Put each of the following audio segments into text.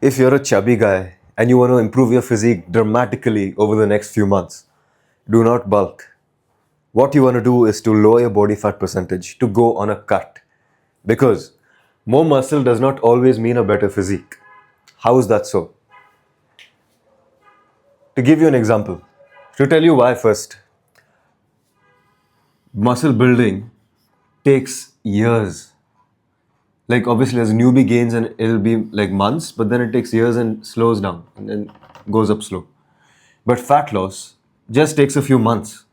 If you're a chubby guy and you want to improve your physique dramatically over the next few months, do not bulk. What you want to do is to lower your body fat percentage, to go on a cut. Because more muscle does not always mean a better physique. How is that so? To give you an example, to tell you why first, muscle building takes years. Like obviously as a newbie gains and it'll be like months, but then it takes years and slows down and then goes up slow. But fat loss just takes a few months.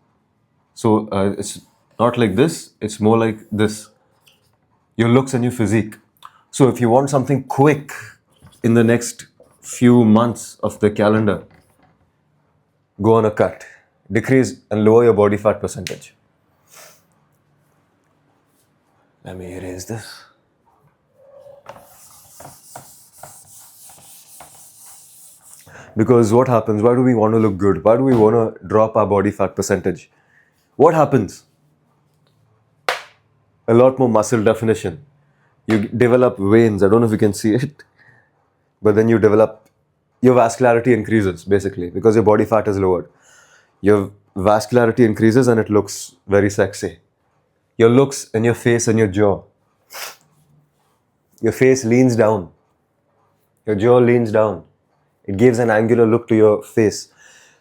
So it's not like this, it's more like this. Your looks and your physique. So if you want something quick in the next few months of the calendar, go on a cut. Decrease and lower your body fat percentage. Let me erase this. Because what happens? Why do we want to look good? Why do we want to drop our body fat percentage? What happens? A lot more muscle definition. You develop veins. I don't know if you can see it, but then you develop, your vascularity increases basically because your body fat is lowered. Your vascularity increases and it looks very sexy. Your looks and your face and your jaw. Your face leans down. Your jaw leans down. It gives an angular look to your face.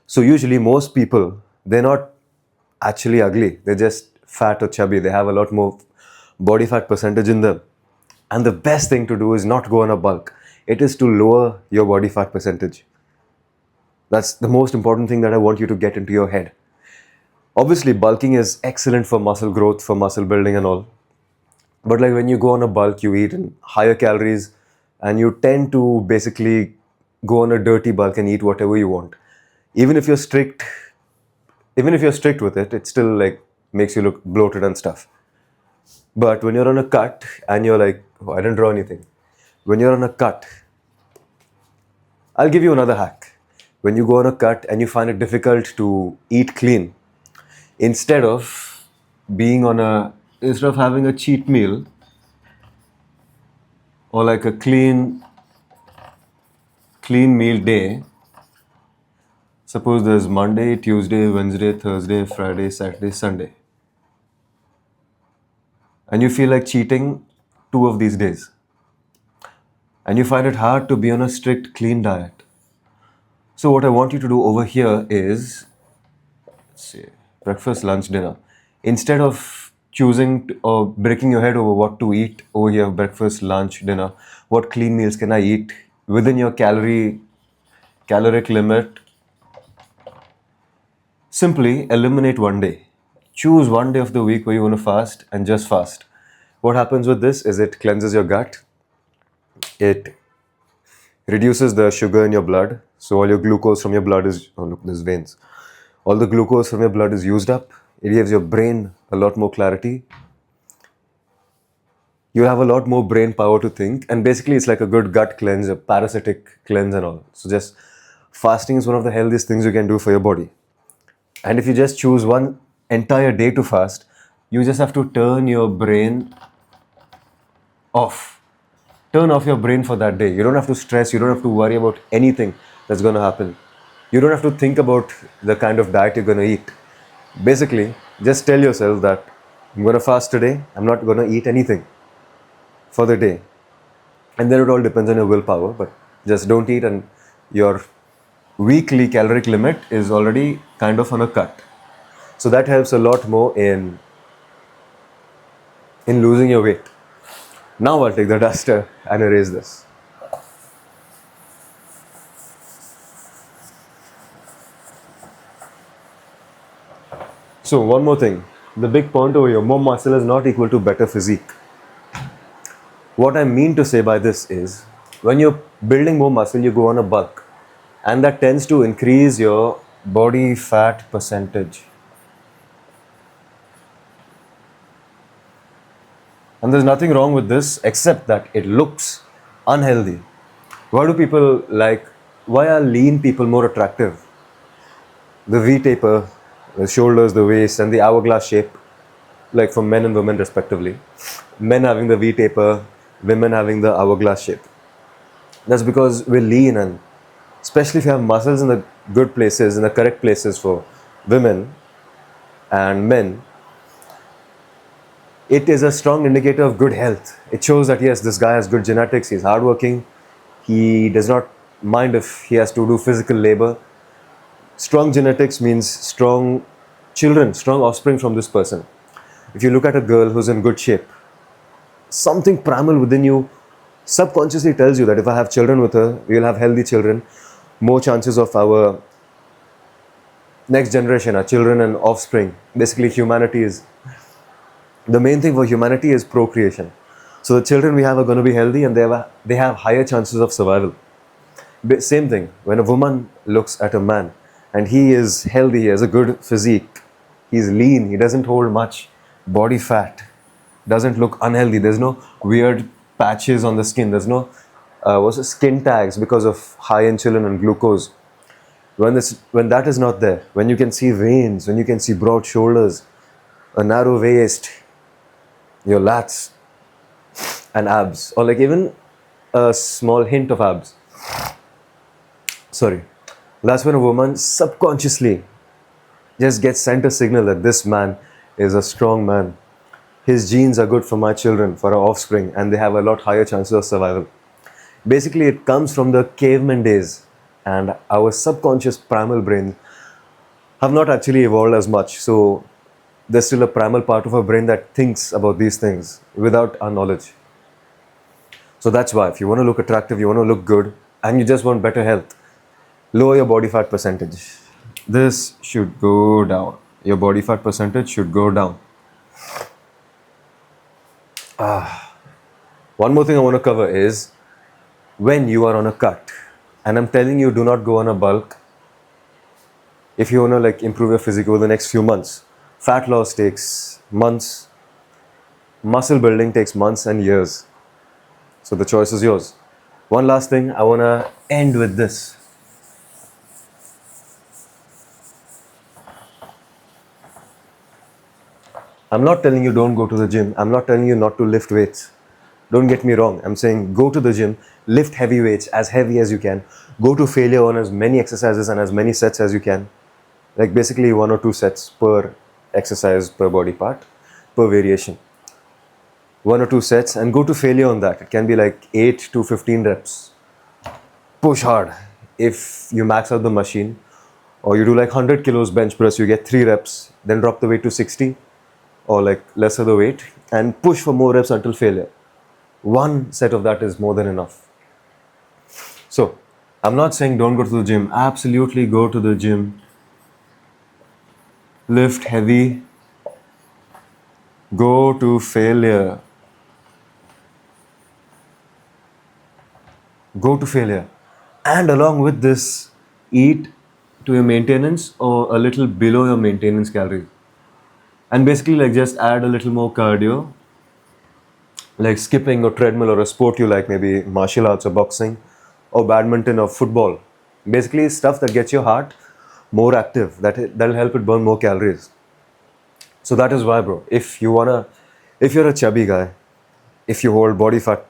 So usually most people, they're not actually ugly. They're just fat or chubby. They have a lot more body fat percentage in them. And the best thing to do is not go on a bulk. It is to lower your body fat percentage. That's the most important thing that I want you to get into your head. Obviously, bulking is excellent for muscle growth, for muscle building and all. But like when you go on a bulk, you eat in higher calories and you tend to basically go on a dirty bulk and eat whatever you want. Even if you're strict with it, it still like makes you look bloated and stuff. But when you're on a cut and you're like, oh, I didn't draw anything. When you're on a cut, I'll give you another hack. When you go on a cut and you find it difficult to eat clean, instead of having a cheat meal or like a clean meal day, suppose there's Monday, Tuesday, Wednesday, Thursday, Friday, Saturday, Sunday, and you feel like cheating 2 of these days, and you find it hard to be on a strict clean diet. So what I want you to do over here is, let's see, breakfast, lunch, dinner. Instead of choosing or breaking your head over what to eat over here, breakfast, lunch, dinner, what clean meals can I eat within your caloric limit, simply eliminate one day. Choose one day of the week where you want to fast and just fast. What happens with this is it cleanses your gut. It reduces the sugar in your blood. So all your glucose from your blood is, oh look, there's veins. All the glucose from your blood is used up. It gives your brain a lot more clarity. You have a lot more brain power to think. And basically it's like a good gut cleanse, a parasitic cleanse and all. So just fasting is one of the healthiest things you can do for your body. And if you just choose one entire day to fast, you just have to turn your brain off. Turn off your brain for that day. You don't have to stress. You don't have to worry about anything that's going to happen. You don't have to think about the kind of diet you're going to eat. Basically, just tell yourself that I'm going to fast today. I'm not going to eat anything for the day. And then it all depends on your willpower. But just don't eat, and your weekly caloric limit is already kind of on a cut. So that helps a lot more in losing your weight. Now I'll take the duster and erase this. So one more thing, the big point over here, more muscle is not equal to better physique. What I mean to say by this is, when you're building more muscle, you go on a bulk, and that tends to increase your body fat percentage. And there's nothing wrong with this except that it looks unhealthy. Why are lean people more attractive? The V taper, the shoulders, the waist, and the hourglass shape, like for men and women respectively. Men having the V taper, women having the hourglass shape. That's because we're lean, and especially if you have muscles in the good places, in the correct places for women and men, it is a strong indicator of good health. It shows that yes, this guy has good genetics, he's hardworking, he does not mind if he has to do physical labor. Strong genetics means strong children, strong offspring from this person. If you look at a girl who's in good shape, something primal within you subconsciously tells you that if I have children with her, we'll have healthy children, more chances of our next generation, our children and offspring. Basically, humanity is the main thing for humanity is procreation. So the children we have are going to be healthy, and they have higher chances of survival. Same thing, when a woman looks at a man and he is healthy, he has a good physique, he's lean, he doesn't hold much body fat, doesn't look unhealthy, there's no weird patches on the skin, there's no skin tags because of high insulin and glucose. When that is not there, when you can see veins, when you can see broad shoulders, a narrow waist, your lats and abs, or like even a small hint of abs. Sorry. That's when a woman subconsciously just gets sent a signal that this man is a strong man. His genes are good for my children, for our offspring, and they have a lot higher chances of survival. Basically, it comes from the caveman days, and our subconscious primal brain have not actually evolved as much. So there's still a primal part of our brain that thinks about these things without our knowledge. So that's why if you want to look attractive, you want to look good, and you just want better health, lower your body fat percentage. This should go down. Your body fat percentage should go down. One more thing I want to cover is when you are on a cut. And I'm telling you, do not go on a bulk if you want to like improve your physique over the next few months. Fat loss takes months. Muscle building takes months and years. So the choice is yours. One last thing, I want to end with this. I'm not telling you don't go to the gym. I'm not telling you not to lift weights. Don't get me wrong. I'm saying go to the gym, lift heavy weights, as heavy as you can. Go to failure on as many exercises and as many sets as you can. Like basically 1 or 2 sets per exercise, per body part, per variation. 1 or 2 sets and go to failure on that. It can be like 8 to 15 reps. Push hard. If you max out the machine, or you do like 100 kilos bench press, you get 3 reps, then drop the weight to 60 or like lesser the weight and push for more reps until failure. 1 set of that is more than enough. So I'm not saying don't go to the gym. Absolutely go to the gym. Lift heavy. Go to failure. Go to failure. And along with this, eat to your maintenance or a little below your maintenance calories. And basically like just add a little more cardio, like skipping or treadmill or a sport you like, maybe martial arts or boxing or badminton or football. Basically stuff that gets your heart more active, that'll help it burn more calories. So that is why, bro, if you're a chubby guy, if you hold body fat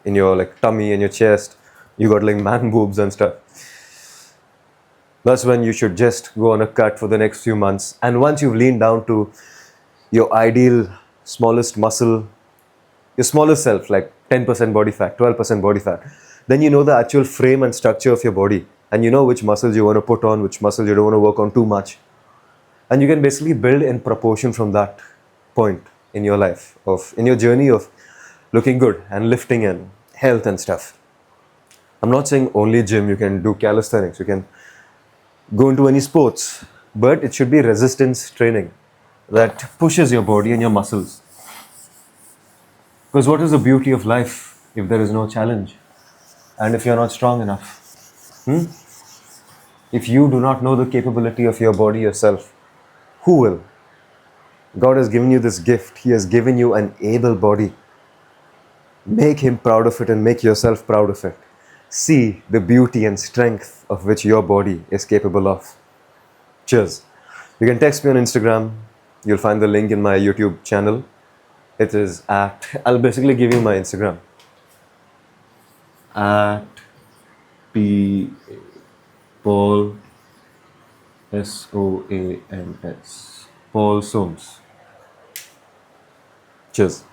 in your like tummy and your chest, you got like man boobs and stuff, that's when you should just go on a cut for the next few months. And once you've leaned down to your ideal smallest muscle, your smallest self, like 10% body fat, 12% body fat, then you know the actual frame and structure of your body, and you know which muscles you want to put on, which muscles you don't want to work on too much. And you can basically build in proportion from that point in your life, in your journey of looking good and lifting and health and stuff. I'm not saying only gym, you can do calisthenics, you can go into any sports, but it should be resistance training that pushes your body and your muscles. Because what is the beauty of life if there is no challenge and if you're not strong enough? If you do not know the capability of your body yourself, who will? God has given you this gift. He has given you an able body. Make Him proud of it and make yourself proud of it. See the beauty and strength of which your body is capable of. Cheers. You can text me on Instagram. You'll find the link in my YouTube channel. I'll basically give you my Instagram. P. Paul Soams. Paul Soames. Cheers.